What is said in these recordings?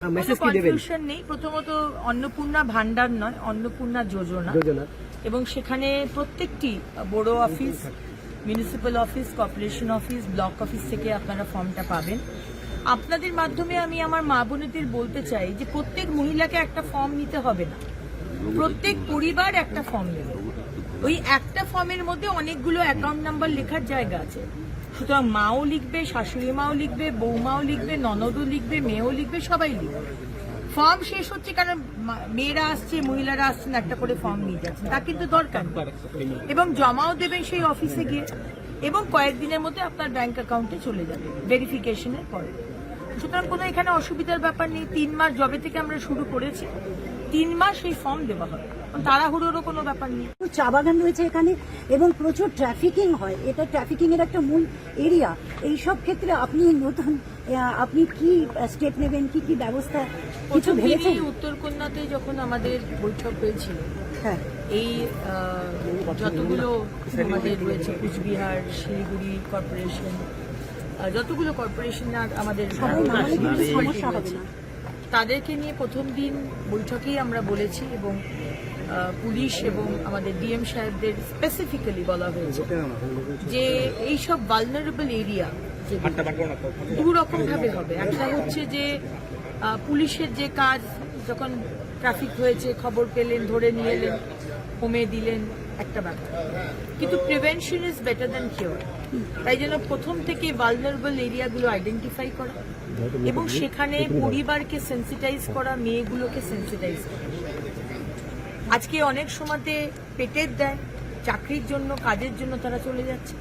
Message কি দেবেন? Confusion নেই। প্রথমত অন্নপূর্ণা ভান্ডার নয়, অন্নপূর্ণা যোজনা, এবং সেখানে প্রত্যেকটি বড় office, municipal office, corporation office, block office থেকে আপনারা ফর্মটা পাবেন। আপনাদের মাধ্যমে আমি আমার মা বোনেদের বলতে চাই যে প্রত্যেক মহিলাকে একটা ফর্ম নিতে হবে না, প্রত্যেক পরিবার একটা ফর্ম নেবে। ওই একটা ফর্মের মধ্যে অনেকগুলো অ্যাকাউন্ট নাম্বার লেখার জায়গা আছে, সুতরাং মাও লিখবে, শাশুড়ি মাও লিখবে, বৌমাও লিখবে, ননদও লিখবে, মেয়েও লিখবে, সবাই লিখবে। ফর্ম শেষ হচ্ছে কারণ মেয়েরা আসছে, মহিলারা আসছেন, একটা করে ফর্ম নিয়ে যাচ্ছেন, তা কিন্তু দরকার নেই। এবং জমাও দেবেন সেই অফিসে গিয়ে, এবং কয়েকদিনের মধ্যে আপনার ব্যাংক অ্যাকাউন্টে চলে যাবে ভেরিফিকেশনের পরে। সুতরাং কোনো এখানে অসুবিধার ব্যাপার নেই। 3 মাস জবে থেকে আমরা শুরু করেছি, 3 মাস এই ফর্ম দেওয়া হবে, তাড়াহুড়োরও কোনো ব্যাপার নেই। চা বাগান রয়েছে এখানে এবং প্রচুর ট্রাফিকিং হয়, এটা ট্রাফিকিং এর একটা মূল এরিয়া। এই সব ক্ষেত্রে আপনি নতুন আপনি কি স্টেপ নেবেন, কি কি ব্যবস্থা কিছু ভেবেছেন? উত্তর কন্যাতে যখন আমাদের বৈঠক হয়েছিল, হ্যাঁ, এই যতগুলো আমাদের রয়েছে কুচবিহার, শিলিগুড়ি কর্পোরেশন, যতগুলো কর্পোরেশন আমাদের সমস্যা হবে না, তাদেরকে নিয়ে প্রথম দিন বৈঠকেই আমরা বলেছি, এবং পুলিশ এবং আমাদের ডিএম সাহেবদের স্পেসিফিক্যালি বলা হয়েছে যে এইসব ভালনারেবল এরিয়া দু রকম ভাবে হবে। একটা হচ্ছে যে পুলিশের যে কাজ, যখন ট্রাফিক হয়েছে খবর পেলেন, ধরে নিয়ে এলেন, কমে দিলেন, একটা ব্যাপার, কিন্তু prevention is better than cure. তাই জন্য প্রথম থেকে ভালনারেবল এরিয়াগুলো আইডেন্টিফাই করা এবং সেখানে পরিবারকে সেন্সিটাইজ করা, মেয়েগুলোকে সেন্সিটাইজ করা। আজকে অনেক সময়তে পেটের দেয়, চাকরির জন্য, কাজের জন্য তারা চলে যাচ্ছে,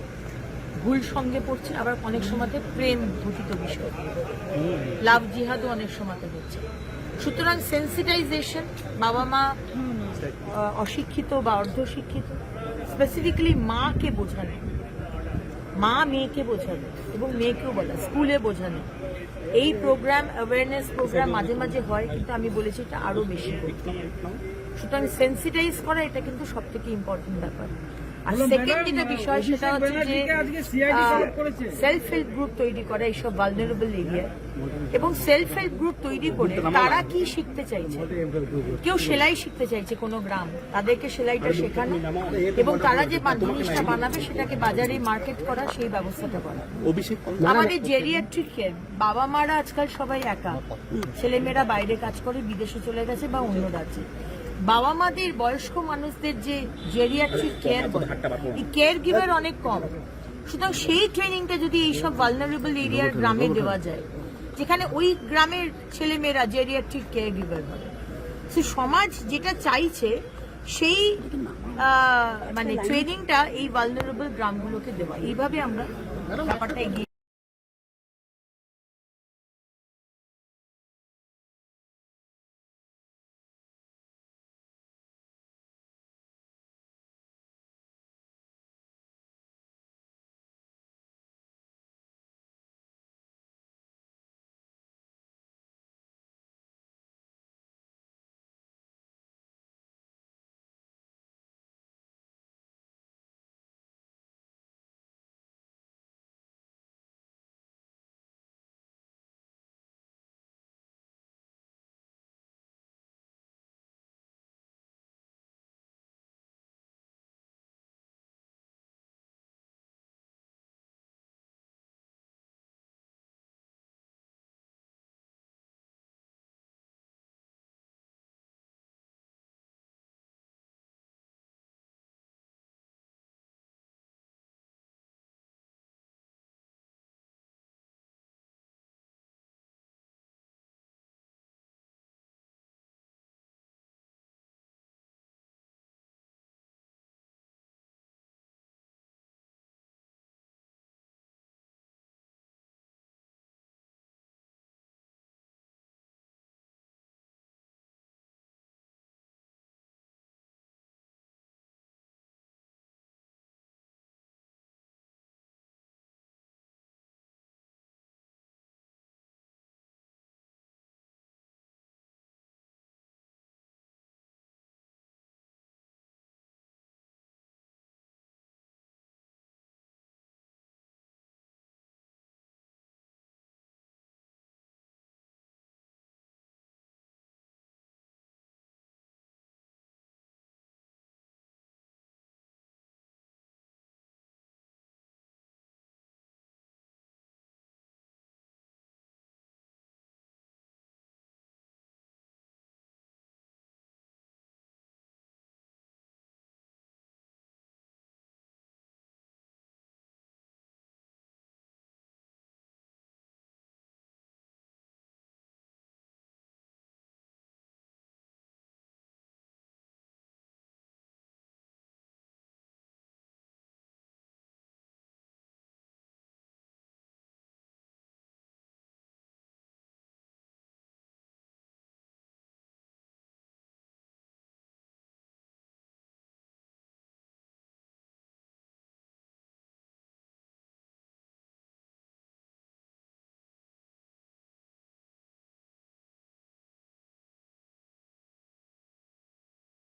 ভুল সঙ্গে পড়ছে, আবার অনেক সময়তে প্রেম ঘটিত বিষয়, লাভ জিহাদও অনেক সময়তে হচ্ছে। সুতরাং সেন্সিটাইজেশন, বাবা মা অশিক্ষিত বা অর্ধশিক্ষিত, স্পেসিফিক্যালি মাকে বোঝানো, মা মেয়েকে বোঝানো এবং মেয়েকেও বলা, স্কুলে বোঝানো। এই প্রোগ্রাম, অ্যাওয়ারনেস প্রোগ্রাম মাঝে মাঝে হয়, কিন্তু আমি বলেছি এটা আরো বেশি করতে হবে। সুতরাং সেন্সিটাইজ করা এটা কিন্তু সব থেকে ইম্পর্টেন্ট ব্যাপার। আর সেকেন্ড যেটা বিষয় সেটা হচ্ছে যে সেলফ হেল্প গ্রুপ তৈরি করা এইসব ভালনারেবল এরিয়া, এবং সেলফ হেল্প গ্রুপ তৈরি করে তারা কি শিখতে চাইছে। কেউ সেলাই শিখতে চাইছে কোনো গ্রাম, তাদেরকে সেলাইটা শেখানো এবং তারা যে জিনিসটা বানাবে সেটাকে বাজারে মার্কেট করা, সেই ব্যবস্থাটা করা। আমাদের জেরিয়াট্রিক কেয়ার, বাবা মারা আজকাল সবাই একা, ছেলেমেয়েরা বাইরে কাজ করে, বিদেশে চলে গেছে বা অন্য রাজ্যে। বাবা মাদের, বয়স্ক মানুষদের যে জেরিয়াট্রিক কেয়ার বলে, এই কেয়ার গিভার অনেক কম। সুতরাং সেই ট্রেনিংটা যদি এইসব ভালনারেবল এরিয়ার গ্রামে দেওয়া যায়, যেখানে ওই গ্রামের ছেলেমেয়েরা জেরিয়াট্রিক কেয়ার গিভার হবে, সে সমাজ যেটা চাইছে সেই মানে ট্রেনিংটা এই ভালনারেবল গ্রামগুলোকে দেওয়া। এইভাবে আমরা ব্যাপারটা এগিয়ে